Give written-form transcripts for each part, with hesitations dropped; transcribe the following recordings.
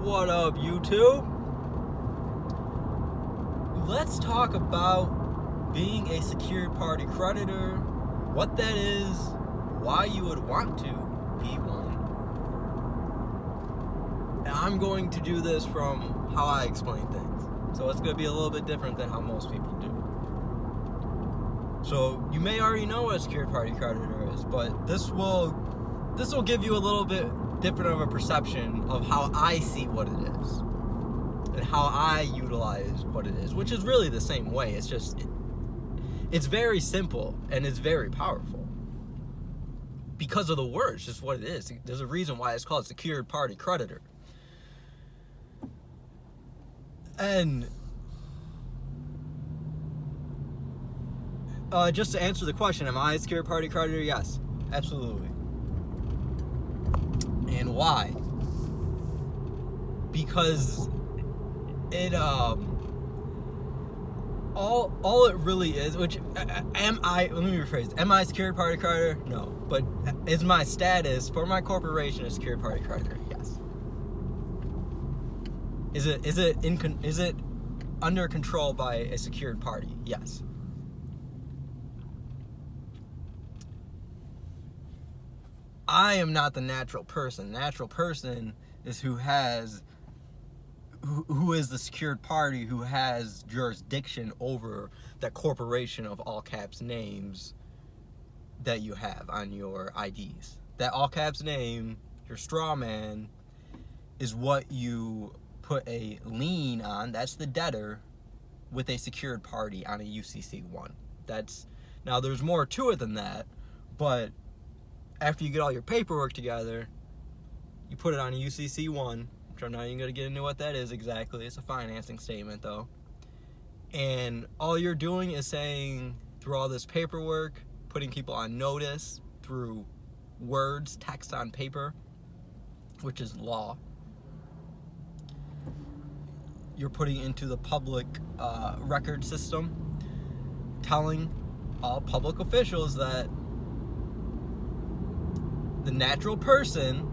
What up, YouTube? Let's talk about being a secured party creditor, what that is, why you would want to be one. And I'm going to do this from how I explain things. So it's going to be a little bit different than how most people do. So you may already know what a secured party creditor is, but this will give you a little bit different of a perception of how I see what it is and how I utilize what it is, which is really the same way. It's just it's very simple and it's very powerful because of the words, just what it is. There's a reason why it's called secured party creditor. And just to answer the question, am I a secured party creditor? Yes, absolutely. And why? Because it all it really is, which let me rephrase. Am I a secured party creditor? No. But is my status for my corporation a secured party creditor? Yes. Is it under control by a secured party? Yes. I am not the natural person. Natural person is who is the secured party, who has jurisdiction over that corporation of all caps names that you have on your IDs. That all caps name, your straw man, is what you put a lien on. That's the debtor with a secured party on a UCC1. Now there's more to it than that, but after you get all your paperwork together, you put it on a UCC1, which I'm not even going to get into what that is exactly. It's a financing statement, though. And all you're doing is saying, through all this paperwork, putting people on notice through words, text on paper, which is law. You're putting into the public record system, telling all public officials that the natural person,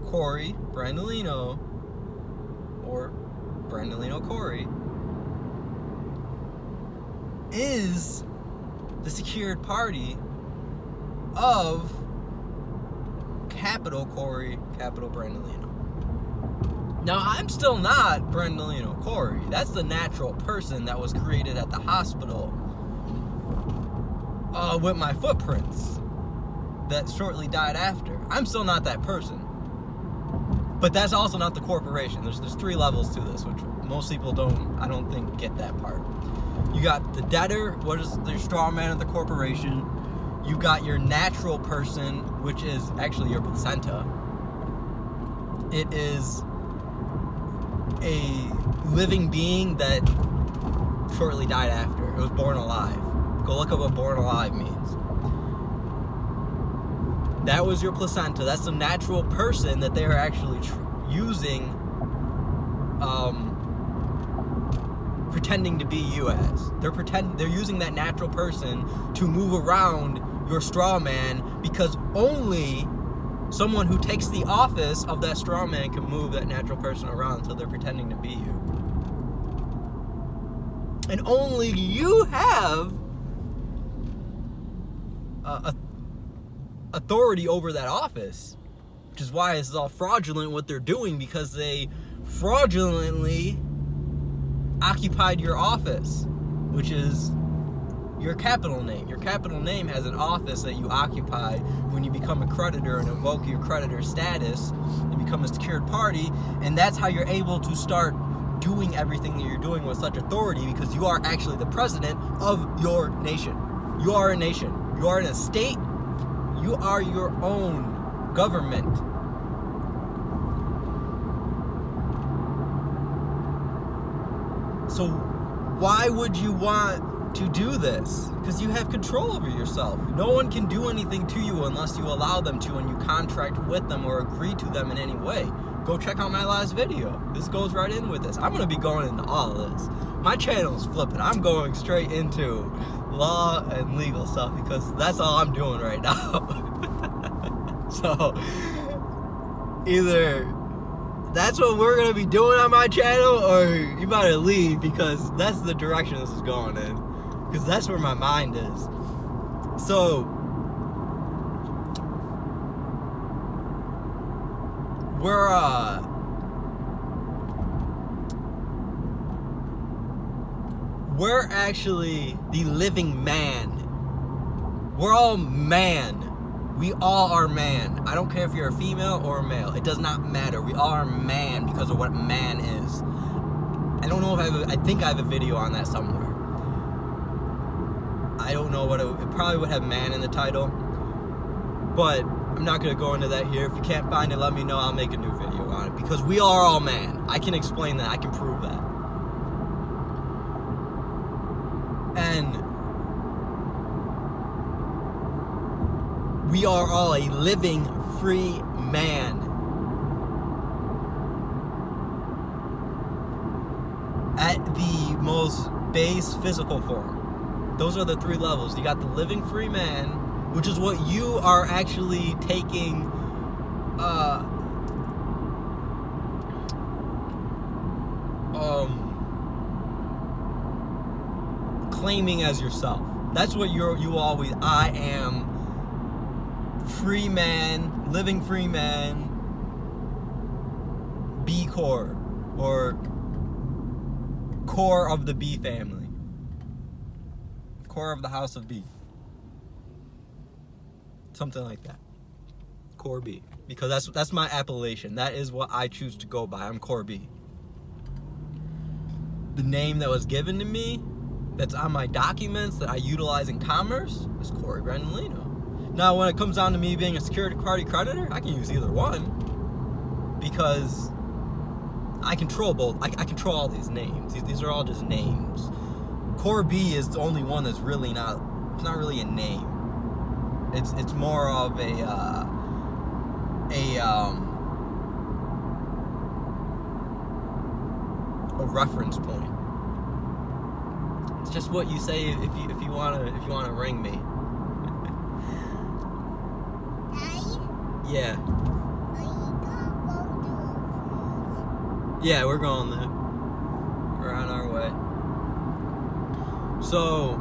Corey Brandolino, or Brandolino Corey, is the secured party of capital Corey, capital Brandolino. Now, I'm still not Brandolino Corey. That's the natural person that was created at the hospital with my footprints that shortly died after. I'm still not that person. But that's also not the corporation. There's 3 levels to this, which most people I don't think get that part. You got the debtor, what is the straw man of the corporation. You got your natural person, which is actually your placenta. It is a living being that shortly died after. It was born alive. Go look up what born alive means. That was your placenta. That's the natural person that they are actually using, pretending to be you as. They're using that natural person to move around your straw man, because only someone who takes the office of that straw man can move that natural person around, so they're pretending to be you. And only you have authority over that office, which is why it's all fraudulent what they're doing, because they fraudulently occupied your office, which is your capital name. Your capital name has an office that you occupy when you become a creditor and invoke your creditor status and become a secured party, and that's how you're able to start doing everything that you're doing with such authority, because you are actually the president of your nation. You are a nation. You are in a state. You are your own government. So why would you want to do this? Because you have control over yourself. No one can do anything to you unless you allow them to and you contract with them or agree to them in any way. Go check out my last video. This goes right in with this. I'm going to be going into all of this. My channel is flipping. I'm going straight into law and legal stuff because that's all I'm doing right now. So either that's what we're gonna be doing on my channel, or you better leave, because that's the direction this is going in. Because that's where my mind is. So we're actually the living man. We're all man. We all are man. I don't care if you're a female or a male. It does not matter. We all are man because of what man is. I don't know if I think I have a video on that somewhere. I don't know what it probably would have man in the title. But I'm not going to go into that here. If you can't find it, let me know. I'll make a new video on it. Because we are all man. I can explain that. I can prove that. And we are all a living, free man. At the most base physical form. Those are the three levels. You got the living free man, which is what you are actually taking, claiming as yourself. That's what you always, I am free man, living free man, B core, or core of the B family, core of the house of B, something like that, core B, because that's my appellation. That is what I choose to go by. I'm core B. The name that was given to me, that's on my documents that I utilize in commerce, is Corey Brandolino. Now, when it comes down to me being a secured party creditor, I can use either one, because I control both. I control all these names. These are all just names. Core B is the only one that's really not. It's not really a name. It's more of a reference point. It's just what you say if you wanna ring me. Yeah. Yeah, we're going there. We're on our way. So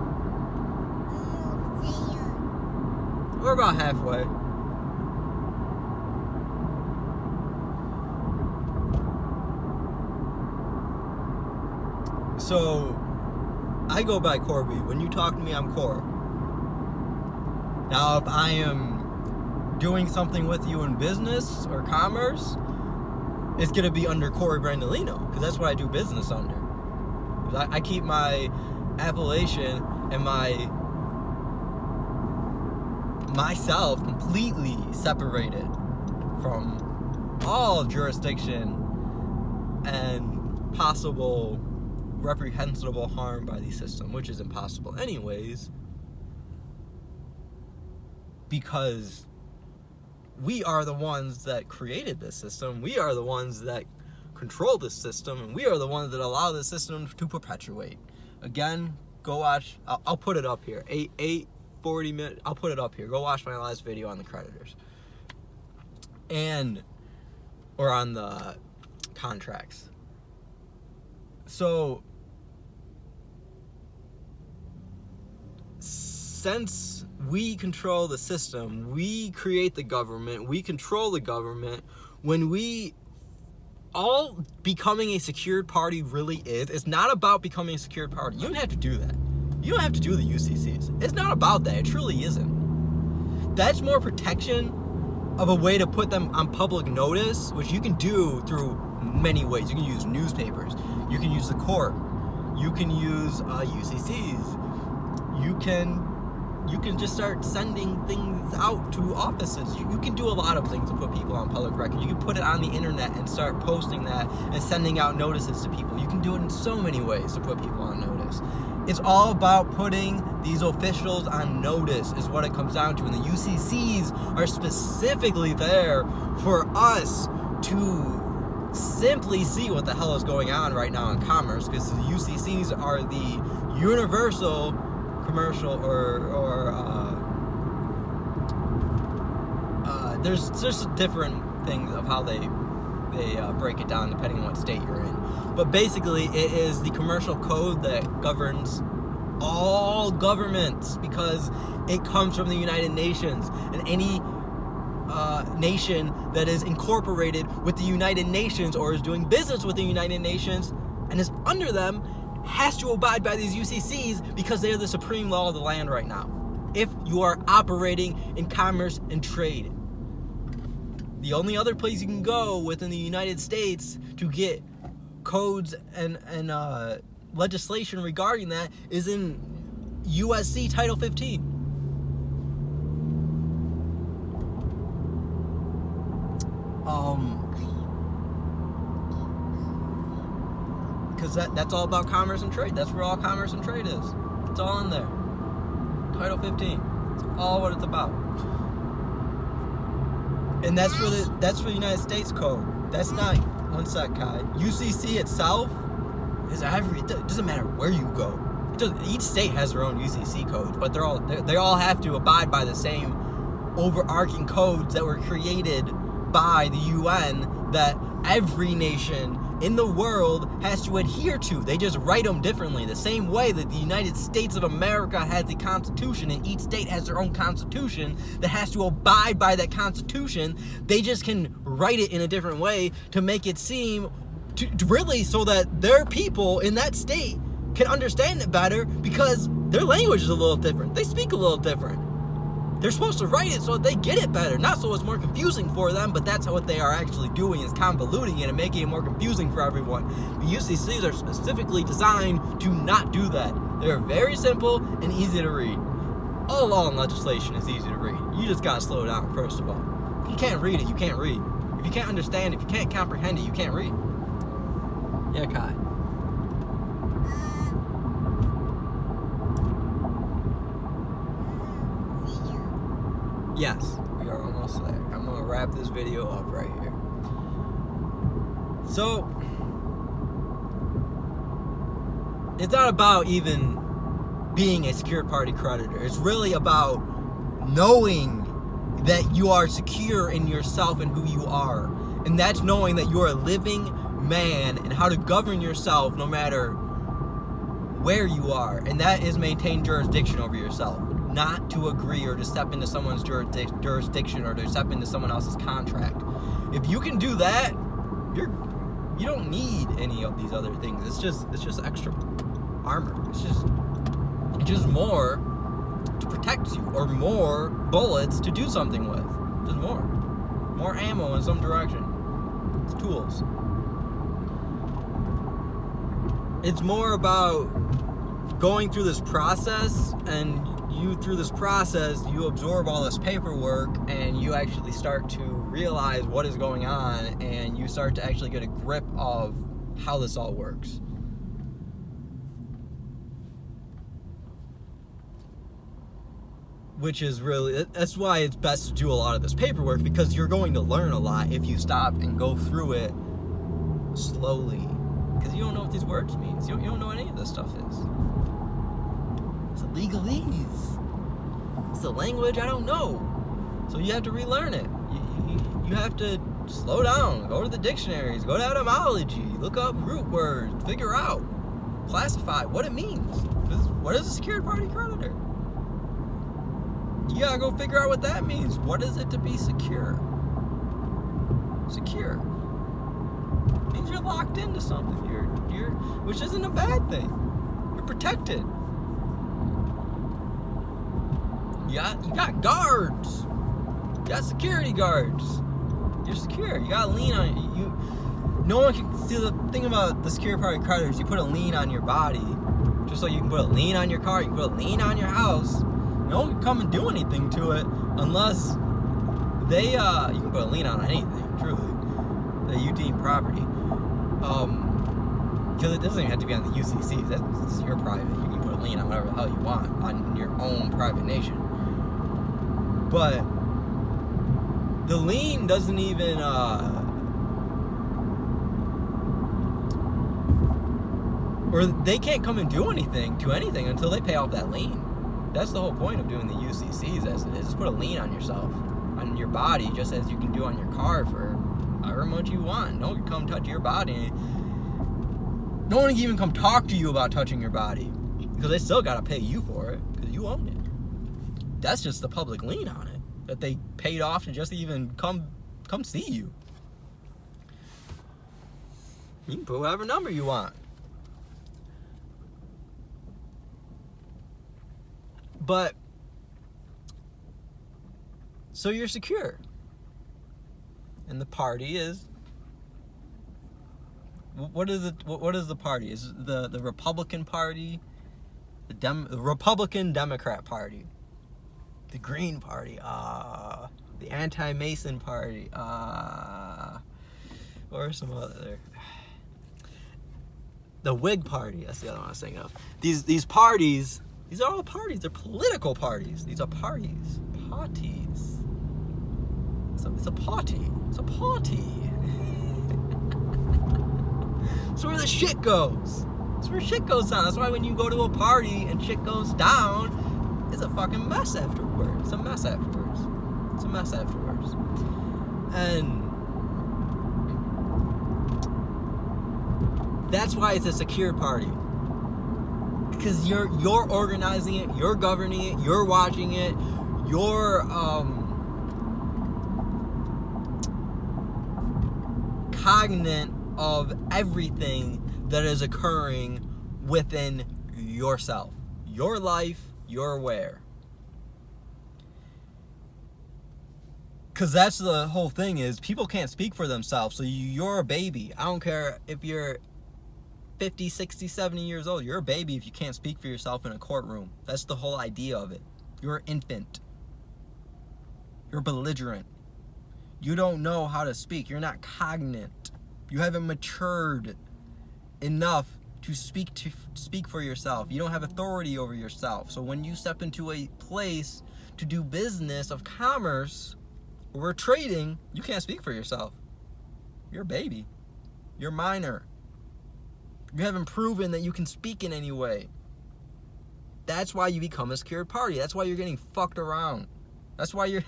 we're about halfway. So I go by Corby. When you talk to me, I'm Core. Now, if I am doing something with you in business or commerce, it's gonna be under Corey Brandolino, because that's what I do business under. I keep my appellation and myself completely separated from all jurisdiction and possible reprehensible harm by the system, which is impossible anyways, because we are the ones that created this system. We are the ones that control this system, and we are the ones that allow the system to perpetuate. Again, go watch. I'll put it up here. 40 minutes. I'll put it up here. Go watch my last video on the creditors, or on the contracts. So, since we control the system, we create the government, we control the government, when we all becoming a secured party really is, it's not about becoming a secured party. You don't have to do that. You don't have to do the UCCs. It's not about that. It truly isn't. That's more protection of a way to put them on public notice, which you can do through many ways. You can use newspapers. You can use the court. You can use UCCs. You can just start sending things out to offices. You can do a lot of things to put people on public record. You can put it on the internet and start posting that and sending out notices to people. You can do it in so many ways to put people on notice. It's all about putting these officials on notice is what it comes down to. And the UCCs are specifically there for us to simply see what the hell is going on right now in commerce, because the UCCs are the universal commercial there's just different things of how they they break it down depending on what state you're in. But basically, it is the commercial code that governs all governments because it comes from the United Nations, and any nation that is incorporated with the United Nations or is doing business with the United Nations and is under them has to abide by these UCCs because they are the supreme law of the land right now. If you are operating in commerce and trade, the only other place you can go within the United States to get codes and legislation regarding that is in USC Title 15. Because that's all about commerce and trade. That's where all commerce and trade is. It's all in there. Title 15. It's all what it's about. And that's for the United States code. That's not, one sec, Kai. UCC itself is it doesn't matter where you go. Each state has their own UCC codes, but they all have to abide by the same overarching codes that were created by the UN that every nation in the world has to adhere to. They just write them differently. The same way that the United States of America has the Constitution, and each state has their own Constitution that has to abide by that Constitution. They just can write it in a different way to make it seem to really so that their people in that state can understand it better because their language is a little different. They speak a little different. They're supposed to write it so that they get it better, not so it's more confusing for them, but that's what they are actually doing, is convoluting it and making it more confusing for everyone. The UCCs are specifically designed to not do that. They're very simple and easy to read. All law and legislation is easy to read. You just gotta slow down, first of all. If you can't read it, you can't read. If you can't understand, if you can't comprehend it, you can't read. Yeah, Kai. Yes, we are almost there. I'm going to wrap this video up right here. So, it's not about even being a secured party creditor. It's really about knowing that you are secure in yourself and who you are. And that's knowing that you're a living man and how to govern yourself no matter where you are. And that is maintain jurisdiction over yourself. Not to agree or to step into someone's jurisdiction or to step into someone else's contract. If you can do that, you don't need any of these other things. It's just extra armor. It's just more to protect you, or more bullets to do something with. Just more ammo in some direction. It's tools. It's more about going through this process, and through this process, you absorb all this paperwork and you actually start to realize what is going on, and you start to actually get a grip of how this all works. Which is really, that's why it's best to do a lot of this paperwork, because you're going to learn a lot if you stop and go through it slowly. Because you don't know what these words mean. You don't know what any of this stuff is. It's legalese. It's a language I don't know. So you have to relearn it. You have to slow down. Go to the dictionaries. Go to etymology. Look up root words. Figure out. Classify what it means. What is a secured party creditor? You gotta go figure out what that means. What is it to be secure? Secure means you're locked into something. You're which isn't a bad thing. You're protected. You got guards. You got security guards. You're secure. You got a lien on you. No one can see the thing about the secured party creditors. You put a lien on your body, just so you can put a lien on your car. You can put a lien on your house. No one can come and do anything to it unless they. You can put a lien on anything, truly, that you deem property. Because it doesn't even have to be on the UCCs. That's your private. You can put a lien on whatever the hell you want on your own private nation. But the lien doesn't even. Or they can't come and do anything to anything until they pay off that lien. That's the whole point of doing the UCCs as it is. Just put a lien on yourself, on your body, just as you can do on your car for however much you want. No one can come touch your body. No one can even come talk to you about touching your body, because they still got to pay you for it, because you own it. That's just the public lien on it, that they paid off to just even come see you. You can put whatever number you want. But, so you're secure. And the party is, what is it? What is the party? Is the Republican Party, the Republican Democrat Party, the Green Party, the Anti-Mason Party, or some other, the Whig Party. That's the other one I was thinking of. These parties. These are all parties. They're political parties. These are parties. Parties. It's a party. It's a party. It's where the shit goes. It's where shit goes down. That's why when you go to a party and shit goes down, it's a fucking mess afterwards. It's a mess afterwards. It's a mess afterwards. And that's why it's a secured party. Because you're organizing it, you're governing it, you're watching it, you're cognizant of everything that is occurring within yourself. Your life, you're aware. Because that's the whole thing, is people can't speak for themselves. So you're a baby. I don't care if you're 50, 60, 70 years old. You're a baby if you can't speak for yourself in a courtroom. That's the whole idea of it. You're an infant. You're belligerent. You don't know how to speak. You're not cognate. You haven't matured enough to speak for yourself. You don't have authority over yourself. So when you step into a place to do business of commerce or trading, you can't speak for yourself. You're a baby. You're minor. You haven't proven that you can speak in any way. That's why you become a secured party. That's why you're getting fucked around. That's why you're...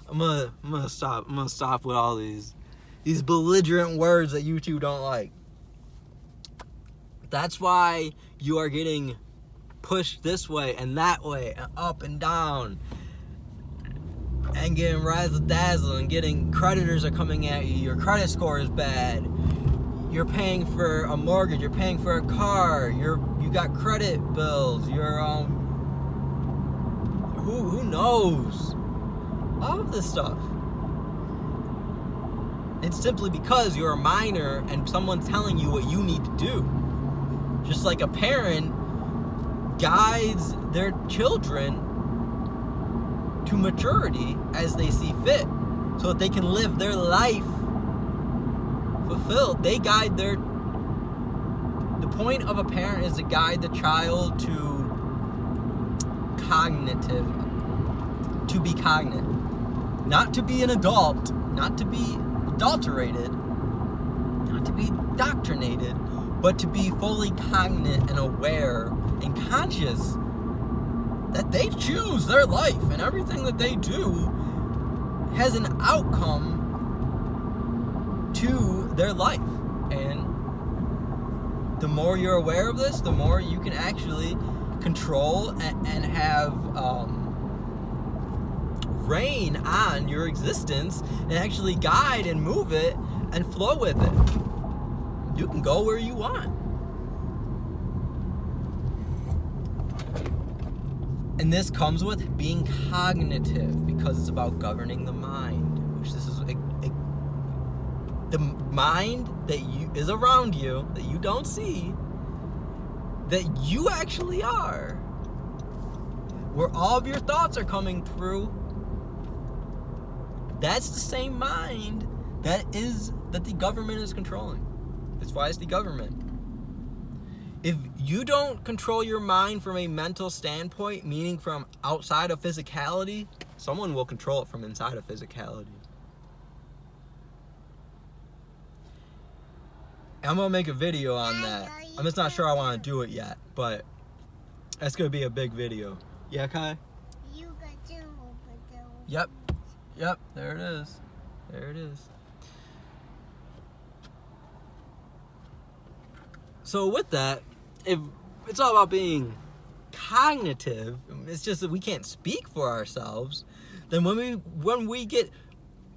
I'm gonna stop with all these belligerent words that you two don't like. That's why you are getting pushed this way and that way and up and down and getting razzle-dazzle and getting creditors are coming at you. Your credit score is bad. You're paying for a mortgage. You're paying for a car. You got credit bills. You're who knows? All of this stuff. It's simply because you're a minor and someone's telling you what you need to do. Just like a parent guides their children to maturity as they see fit, so that they can live their life fulfilled. They guide the point of a parent is to guide the child to be cognate, not to be an adult, not to be adulterated, not to be indoctrinated, but to be fully cognate and aware and conscious that they choose their life, and everything that they do has an outcome to their life. And the more you're aware of this, the more you can actually control and have reign on your existence and actually guide and move it and flow with it. You can go where you want. And this comes with being cognitive, because it's about governing the mind, which this is the mind that is around you, that you don't see, that you actually are, where all of your thoughts are coming through. That's the same mind that the government is controlling. That's why it's the government. If you don't control your mind from a mental standpoint, meaning from outside of physicality, someone will control it from inside of physicality. I'm going to make a video on that. I'm just not sure I want to do it yet, but that's going to be a big video. Yeah, Kai? You got to over there. Yep, there it is. There it is. So with that, if it's all about being cognitive, it's just that we can't speak for ourselves, then when we get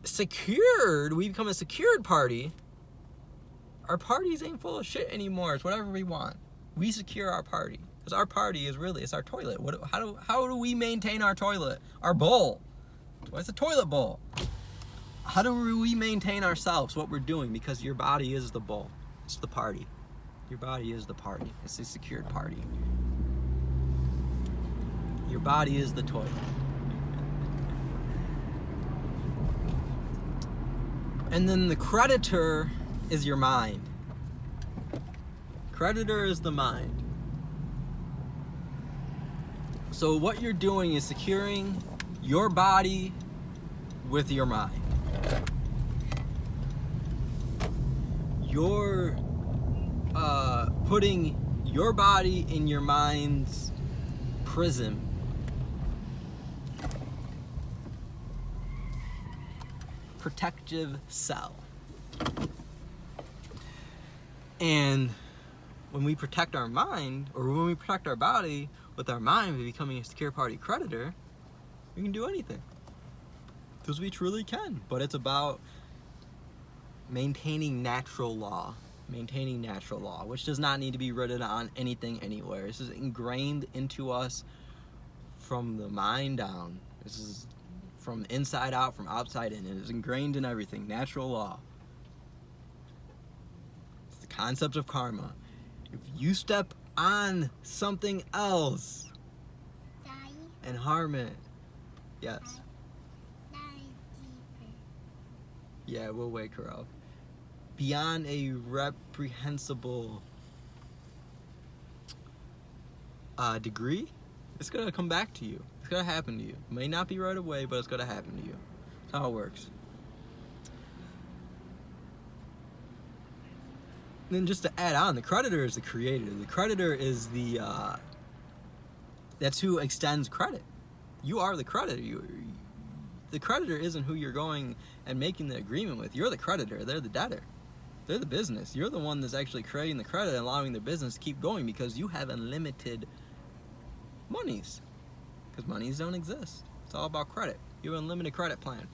secured, we become a secured party, our parties ain't full of shit anymore. It's whatever we want. We secure our party. Because our party is really, it's our toilet. How do we maintain our toilet? Our bowl. What's a toilet bowl? How do we maintain ourselves, what we're doing? Because your body is the bowl. It's the party. Your body is the party. It's the secured party. Your body is the toilet. And then the creditor is your mind. Creditor is the mind. So what you're doing is securing your body with your mind. You're putting your body in your mind's prison. Protective cell. And when we protect our mind, or when we protect our body with our mind by becoming a secure party creditor, we can do anything. Because we truly can. But it's about maintaining natural law. Maintaining natural law, which does not need to be written on anything anywhere. This is ingrained into us from the mind down. This is from inside out, from outside in. It is ingrained in everything. Natural law. It's the concept of karma. If you step on something else and harm it, yes. Yeah, we'll wake her up. Beyond a reprehensible degree, it's going to come back to you. It's going to happen to you. It may not be right away, but it's going to happen to you. That's how it works. And then just to add on, the creditor is the creator. The creditor is the, that's who extends credit. You are the creditor. The creditor isn't who you're going and making the agreement with. You're the creditor. They're the debtor. They're the business. You're the one that's actually creating the credit and allowing the business to keep going because you have unlimited monies. Because monies don't exist. It's all about credit. You have an unlimited credit plan.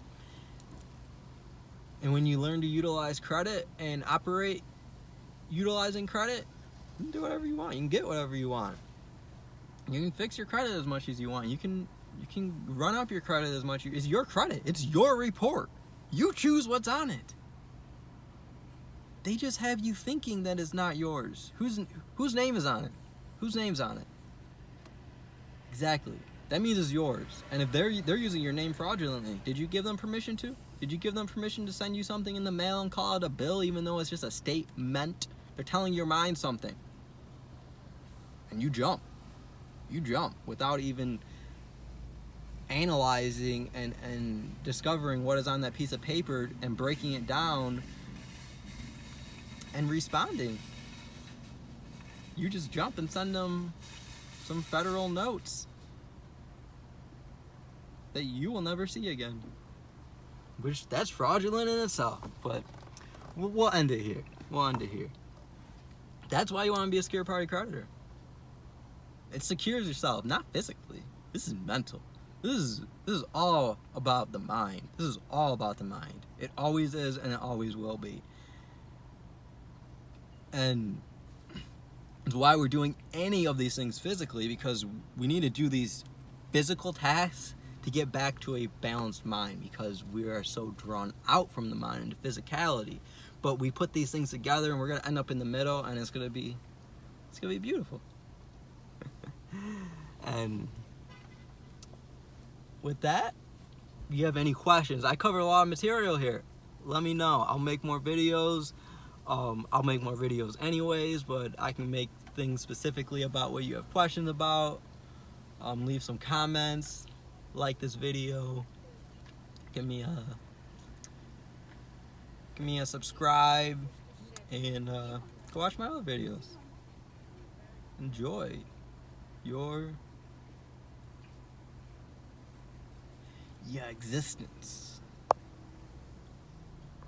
And when you learn to utilize credit and operate utilizing credit, you can do whatever you want. You can get whatever you want. You can fix your credit as much as you want. You can run up your credit as much. It's your credit. It's your report. You choose what's on it. They just have you thinking that it's not yours. Whose name is on it? Whose name's on it? Exactly. That means it's yours. And if they're using your name fraudulently, did you give them permission to? Did you give them permission to send you something in the mail and call it a bill even though it's just a statement? They're telling your mind something. And you jump. You jump without even analyzing and discovering what is on that piece of paper and breaking it down and responding. You just jump and send them some federal notes that you will never see again. Which, that's fraudulent in itself. But we'll end it here. We'll end it here. That's why you want to be a secured party creditor. It secures yourself, not physically. This is mental. This is all about the mind. This is all about the mind. It always is and it always will be. And it's why we're doing any of these things physically, because we need to do these physical tasks to get back to a balanced mind, because we are so drawn out from the mind into physicality. But we put these things together and we're going to end up in the middle, and it's going to be beautiful. And with that, if you have any questions, I cover a lot of material here. Let me know. I'll make more videos. I'll make more videos anyways, but I can make things specifically about what you have questions about. Leave some comments, like this video, give me a subscribe, and go watch my other videos. Enjoy your existence.